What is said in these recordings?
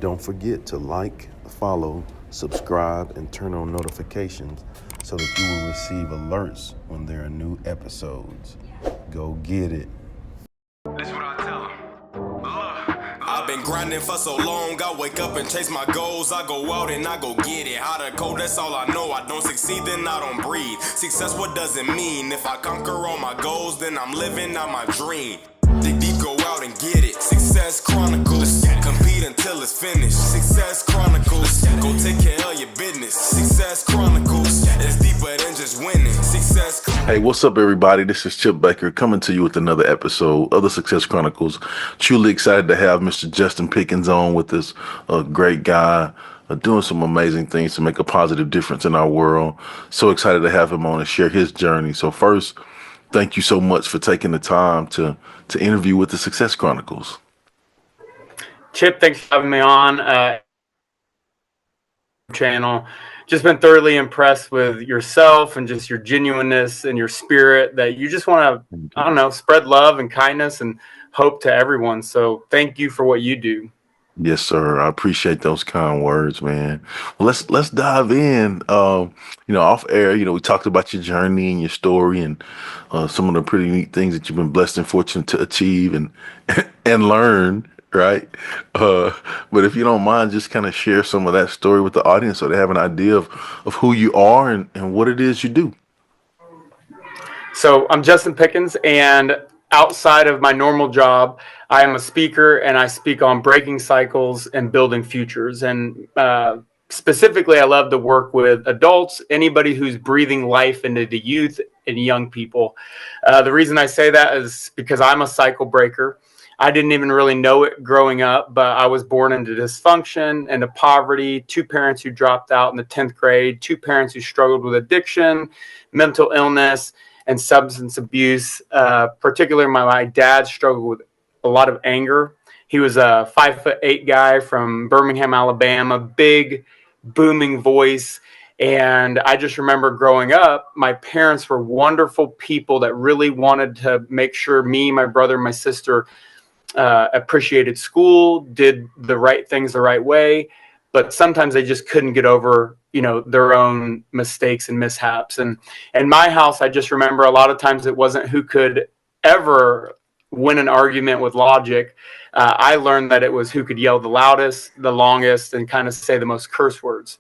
Don't forget to like, follow, subscribe, and turn on notifications so that you will receive alerts when there are new episodes. Go get it. That's what I tell them. I've been grinding for so long, I wake up and chase my goals. I go out and I go get it. How to code, that's all I know. I don't succeed, then I don't breathe. Success, what does it mean? If I conquer all my goals, then I'm living out my dream. Dig deep, go out and get it. Success Chronicles. Compete until it's finished. Success Chronicles. Go take care of your business. Success Chronicles. It's deeper than just winning. Success Chronicles. Hey, what's up, everybody? This is Chip Baker coming to you with another episode of the Success Chronicles. Truly excited to have Mr. Justin Pickens on with us, a great guy, doing some amazing things to make a positive difference in our world. So excited to have him on and share his journey. So first, thank you so much for taking the time to interview with the Success Chronicles. Chip, thanks for having me on channel. Just been thoroughly impressed with yourself and just your genuineness and your spirit that you just want to, I don't know, spread love and kindness and hope to everyone. So thank you for what you do. Yes, sir. I appreciate those kind words, man. Well, let's dive in. Off air, we talked about your journey and your story and some of the pretty neat things that you've been blessed and fortunate to achieve and and learn, right? But if you don't mind, just kind of share some of that story with the audience so they have an idea of who you are and what it is you do. So I'm Justin Pickens, and outside of my normal job, I am a speaker and I speak on breaking cycles and building futures. And specifically, I love to work with adults, anybody who's breathing life into the youth and young people. The reason I say that is because I'm a cycle breaker. I didn't even really know it growing up, but I was born into dysfunction, into poverty, 2 parents who dropped out in the 10th grade, 2 parents who struggled with addiction, mental illness, and substance abuse. Particularly, my dad struggled with a lot of anger. He was a 5'8" guy from Birmingham, Alabama, big, booming voice. And I just remember growing up, my parents were wonderful people that really wanted to make sure me, my brother, my sister appreciated school, did the right things the right way. But sometimes they just couldn't get over, their own mistakes and mishaps. And in my house, I just remember a lot of times it wasn't who could ever win an argument with logic. I learned that it was who could yell the loudest, the longest, and kind of say the most curse words.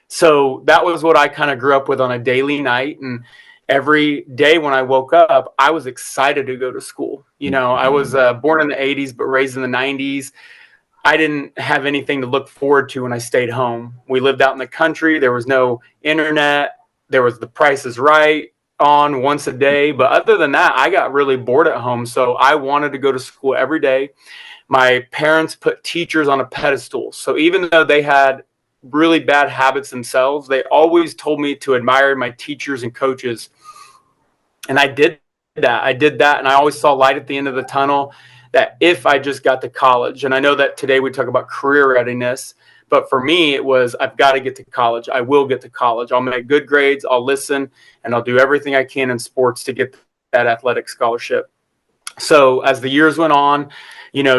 So that was what I kind of grew up with on a daily night. And every day when I woke up, I was excited to go to school. I was born in the 80s, but raised in the 90s. I didn't have anything to look forward to when I stayed home. We lived out in the country. There was no internet. There was The Price is Right on once a day. But other than that, I got really bored at home. So I wanted to go to school every day. My parents put teachers on a pedestal. So even though they had really bad habits themselves, they always told me to admire my teachers and coaches. And I did that. And I always saw light at the end of the tunnel, that if I just got to college. And I know that today we talk about career readiness, but for me, it was, I've got to get to college. I will get to college. I'll make good grades. I'll listen, and I'll do everything I can in sports to get that athletic scholarship. So as the years went on,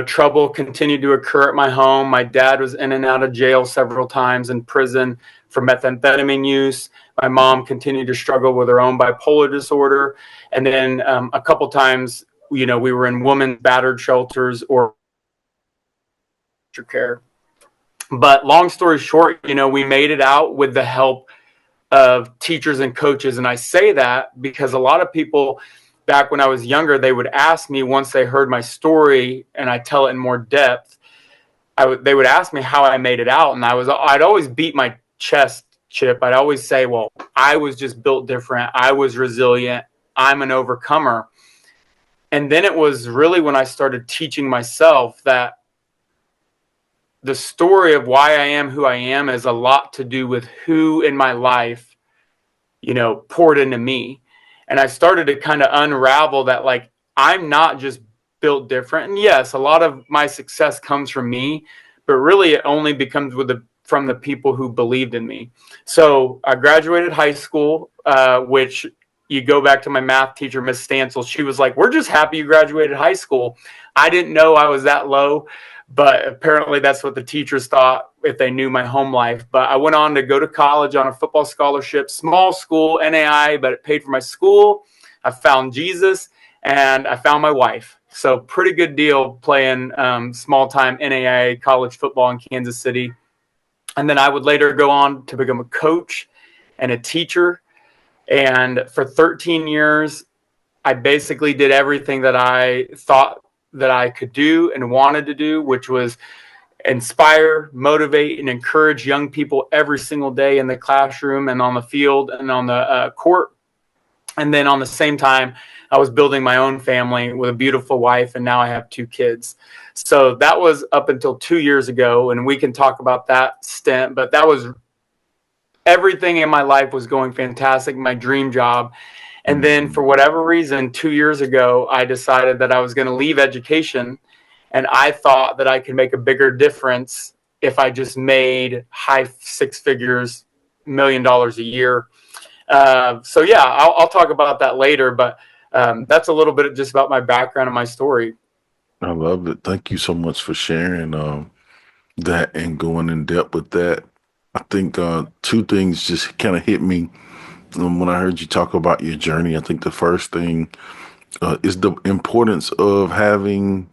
trouble continued to occur at my home. My dad was in and out of jail several times, in prison for methamphetamine use. My mom continued to struggle with her own bipolar disorder. And then a couple times, we were in women's battered shelters or care. But long story short, we made it out with the help of teachers and coaches. And I say that because a lot of people back when I was younger, they would ask me once they heard my story and I tell it in more depth, they would ask me how I made it out. And I'd always beat my chest, Chip. I'd always say, well, I was just built different. I was resilient. I'm an overcomer. And then it was really when I started teaching myself that the story of why I am who I am is a lot to do with who in my life, poured into me. And I started to kind of unravel that, like, I'm not just built different. And yes, a lot of my success comes from me, but really it only becomes from the people who believed in me. So I graduated high school, which you go back to my math teacher, Miss Stancil. She was like, "We're just happy you graduated high school." I didn't know I was that low, but apparently that's what the teachers thought if they knew my home life. But I went on to go to college on a football scholarship, small school, NAI, but it paid for my school. I found Jesus, and I found my wife. So pretty good deal playing small-time NAIA college football in Kansas City. And then I would later go on to become a coach and a teacher. And for 13 years, I basically did everything that I thought that I could do and wanted to do, which was inspire, motivate, and encourage young people every single day in the classroom and on the field and on the court. And then on the same time, I was building my own family with a beautiful wife, and now I have 2 kids. So that was up until 2 years ago, and we can talk about that stint, but that was everything in my life was going fantastic, my dream job. And then for whatever reason, 2 years ago, I decided that I was going to leave education, and I thought that I could make a bigger difference if I just made high 6 figures, $1 million a year. So yeah, I'll talk about that later, but that's a little bit just about my background and my story. I love it. Thank you so much for sharing that and going in depth with that. I think 2 things just kind of hit me when I heard you talk about your journey. I think the first thing is the importance of having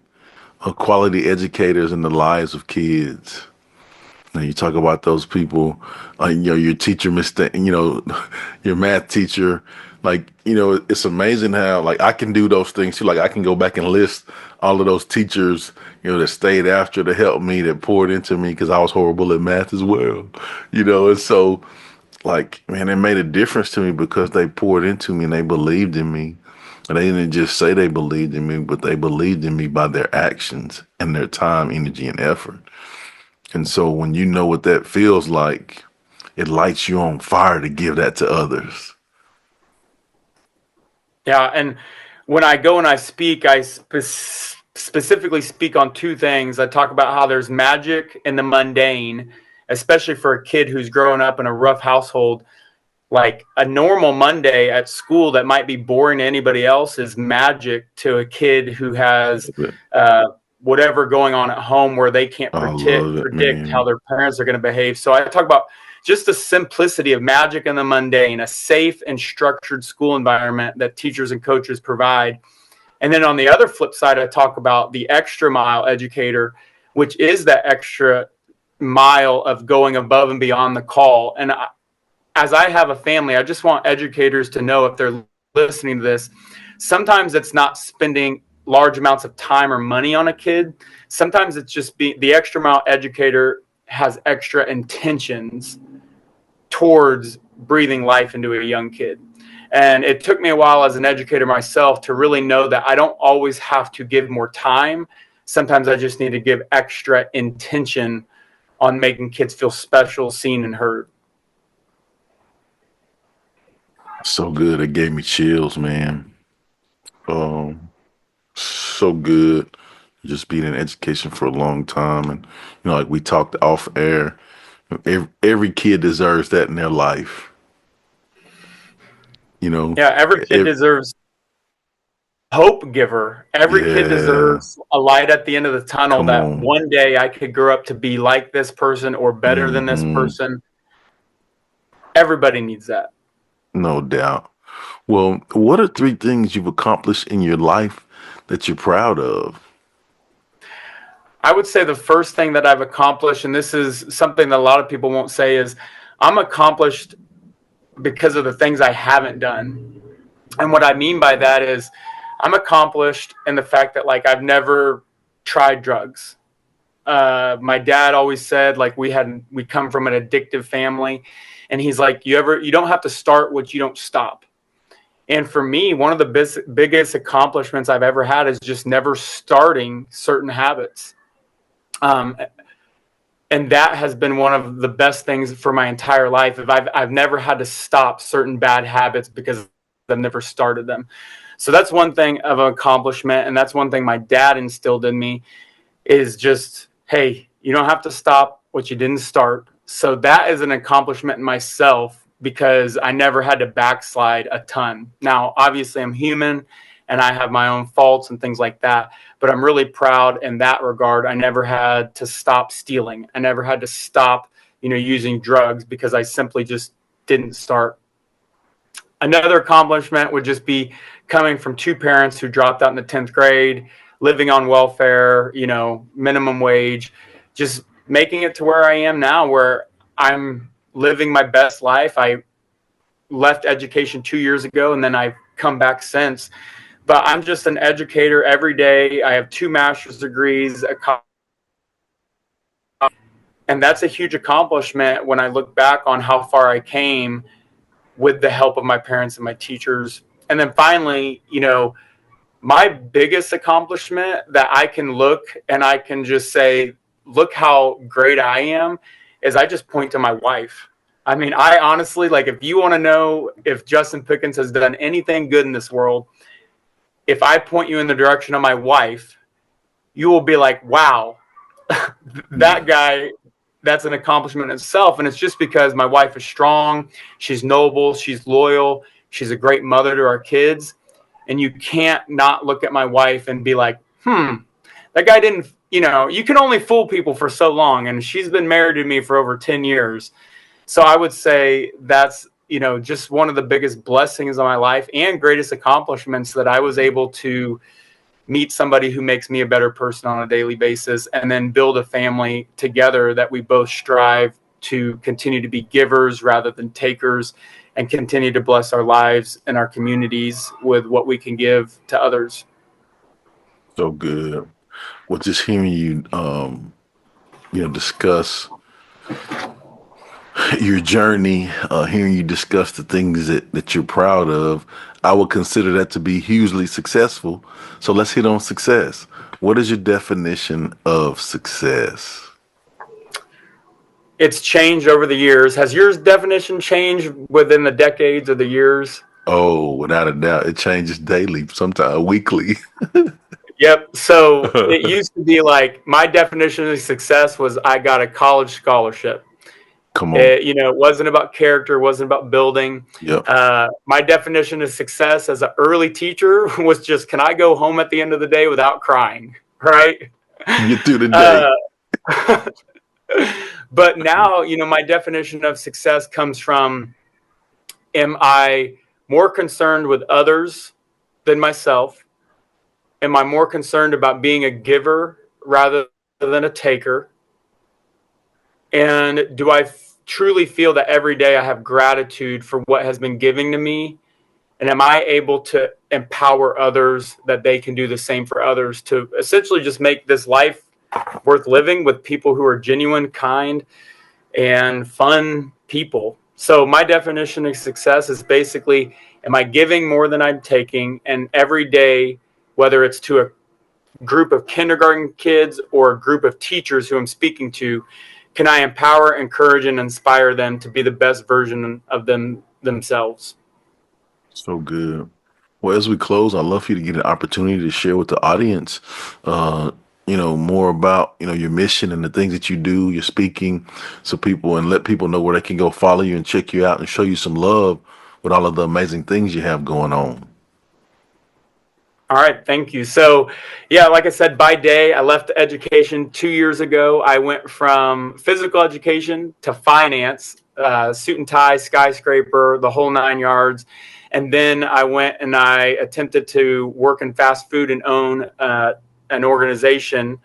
quality educators in the lives of kids. Now you talk about those people, your teacher mistake, your math teacher. Like, it's amazing how like I can do those things too. Like I can go back and list all of those teachers, that stayed after to help me, that poured into me because I was horrible at math as well. And so like, man, it made a difference to me because they poured into me and they believed in me. And they didn't just say they believed in me, but they believed in me by their actions and their time, energy, and effort. And so when you know what that feels like, it lights you on fire to give that to others. Yeah, and when I go and I speak, I specifically speak on 2 things. I talk about how there's magic in the mundane, especially for a kid who's growing up in a rough household. Like a normal Monday at school that might be boring to anybody else is magic to a kid who has whatever going on at home where they can't I love it, predict how man. their parents are going to behave. So I talk about just the simplicity of magic in the mundane, a safe and structured school environment that teachers and coaches provide. And then on the other flip side, I talk about the extra mile educator, which is that extra mile of going above and beyond the call. And as I have a family, I just want educators to know, if they're listening to this, sometimes it's not spending large amounts of time or money on a kid. Sometimes it's just the extra mile educator has extra intentions towards breathing life into a young kid. And it took me a while as an educator myself to really know that I don't always have to give more time. Sometimes I just need to give extra intention on making kids feel special, seen, and heard. So good. It gave me chills, man. Um, so good. Just being in education for a long time. And, like we talked off air, every kid deserves that in their life. You know, Yeah, every kid Ev- deserves hope giver. Every kid yeah, deserves a light at the end of the tunnel come that on. one day I could grow up to be like this person or better than this Hmm. person. Everybody needs that. No doubt. Well, what are 3 things you've accomplished in your life that you're proud of? I would say the first thing that I've accomplished, and this is something that a lot of people won't say, is I'm accomplished because of the things I haven't done. And what I mean by that is I'm accomplished in the fact that like I've never tried drugs. My dad always said like we come from an addictive family, and he's like you don't have to start what you don't stop. And for me, one of the biggest accomplishments I've ever had is just never starting certain habits. Um, and that has been one of the best things for my entire life. If I've never had to stop certain bad habits because I've never started them. So that's one thing of an accomplishment, and that's one thing my dad instilled in me is just, hey, you don't have to stop what you didn't start. So that is an accomplishment in myself because I never had to backslide a ton. Now, obviously, I'm human and I have my own faults and things like that, but I'm really proud in that regard. I never had to stop stealing. I never had to stop, using drugs because I simply just didn't start. Another accomplishment would just be coming from two parents who dropped out in the 10th grade, living on welfare, minimum wage, just making it to where I am now, where I'm living my best life. I left education 2 years ago, and then I've come back since. But I'm just an educator every day. I have 2 master's degrees, and that's a huge accomplishment when I look back on how far I came with the help of my parents and my teachers. And then finally, my biggest accomplishment that I can look and I can just say, look how great I am, is I just point to my wife. I mean, I honestly, if you want to know if Justin Pickens has done anything good in this world, if I point you in the direction of my wife, you will be like, wow, that guy, that's an accomplishment in itself. And it's just because my wife is strong, she's noble, she's loyal, she's a great mother to our kids. And you can't not look at my wife and be like, that guy didn't, you can only fool people for so long. And she's been married to me for over 10 years. So I would say that's, just one of the biggest blessings of my life and greatest accomplishments, that I was able to meet somebody who makes me a better person on a daily basis, and then build a family together that we both strive to continue to be givers rather than takers, and continue to bless our lives and our communities with what we can give to others. So good. Well, just hearing you, discuss your journey, hearing you discuss the things that you're proud of, I would consider that to be hugely successful. So let's hit on success. What is your definition of success? It's changed over the years. Has your definition changed within the decades or the years? Oh, without a doubt. It changes daily, sometimes weekly. Yep. So it used to be like, my definition of success was I got a college scholarship. Come on. It wasn't about character, it wasn't about building. Yep. My definition of success as an early teacher was just, can I go home at the end of the day without crying? Right. Get through the day. But now, my definition of success comes from, am I more concerned with others than myself? Am I more concerned about being a giver rather than a taker? And do I truly feel that every day I have gratitude for what has been given to me? And am I able to empower others that they can do the same for others, to essentially just make this life worth living with people who are genuine, kind, and fun people? So my definition of success is basically, am I giving more than I'm taking? And every day, whether it's to a group of kindergarten kids or a group of teachers who I'm speaking to, can I empower, encourage, and inspire them to be the best version of themselves? So good. Well, as we close, I'd love for you to get an opportunity to share with the audience, more about, your mission and the things that you do, your speaking, so people, and let people know where they can go follow you and check you out and show you some love with all of the amazing things you have going on. All right, thank you. So, yeah, like I said, by day, I left education 2 years ago. I went from physical education to finance, suit and tie, skyscraper, the whole 9 yards. And then I went and I attempted to work in fast food and own an organization.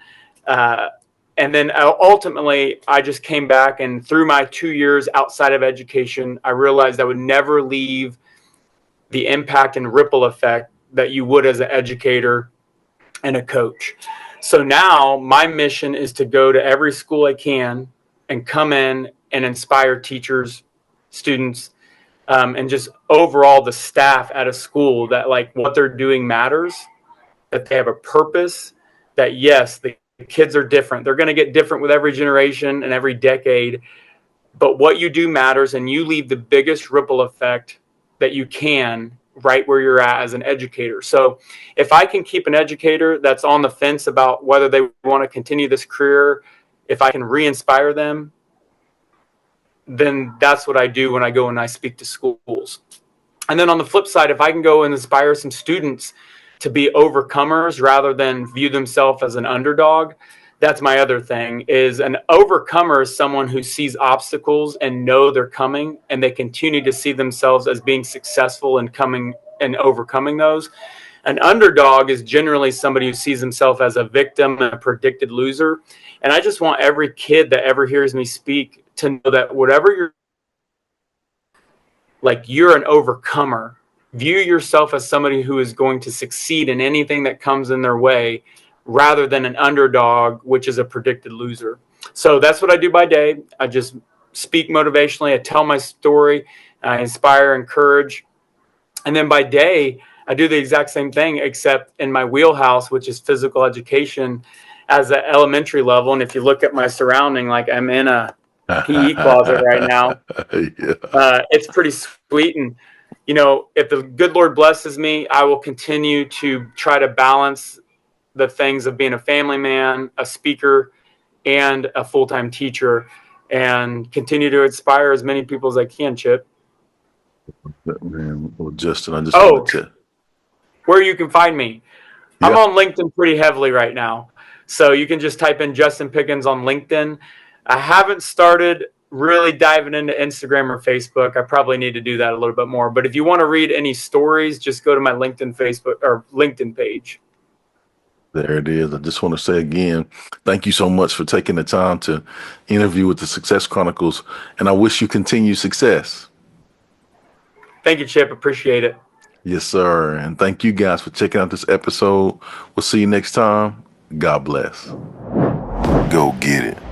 And then ultimately, I just came back, and through my 2 years outside of education, I realized I would never leave the impact and ripple effect that you would as an educator and a coach. So now my mission is to go to every school I can and come in and inspire teachers, students, and just overall the staff at a school, that what they're doing matters, that they have a purpose, that yes, the kids are different. They're going to get different with every generation and every decade, but what you do matters, and you leave the biggest ripple effect that you can right where you're at as an educator. So if I can keep an educator that's on the fence about whether they want to continue this career, if I can re-inspire them, then that's what I do when I go and I speak to schools. And then on the flip side, if I can go and inspire some students to be overcomers rather than view themselves as an underdog, that's my other thing. Is an overcomer is someone who sees obstacles and know they're coming, and they continue to see themselves as being successful in coming and overcoming those. An underdog is generally somebody who sees himself as a victim and a predicted loser. And I just want every kid that ever hears me speak to know that whatever you're an overcomer. View yourself as somebody who is going to succeed in anything that comes in their way, rather than an underdog, which is a predicted loser. So that's what I do by day. I just speak motivationally. I tell my story. I inspire, encourage. And then by day, I do the exact same thing, except in my wheelhouse, which is physical education as an elementary level. And if you look at my surrounding, like I'm in a PE closet right now. It's pretty sweet. And, if the good Lord blesses me, I will continue to try to balance the things of being a family man, a speaker, and a full-time teacher, and continue to inspire as many people as I can, Chip. Man, well, Justin, I just wanted to... Where you can find me. Yeah. I'm on LinkedIn pretty heavily right now. So you can just type in Justin Pickens on LinkedIn. I haven't started really diving into Instagram or Facebook. I probably need to do that a little bit more. But if you want to read any stories, just go to my LinkedIn page. There it is. I just want to say again, thank you so much for taking the time to interview with the Success Chronicles. And I wish you continued success. Thank you, Chip. Appreciate it. Yes, sir. And thank you guys for checking out this episode. We'll see you next time. God bless. Go get it.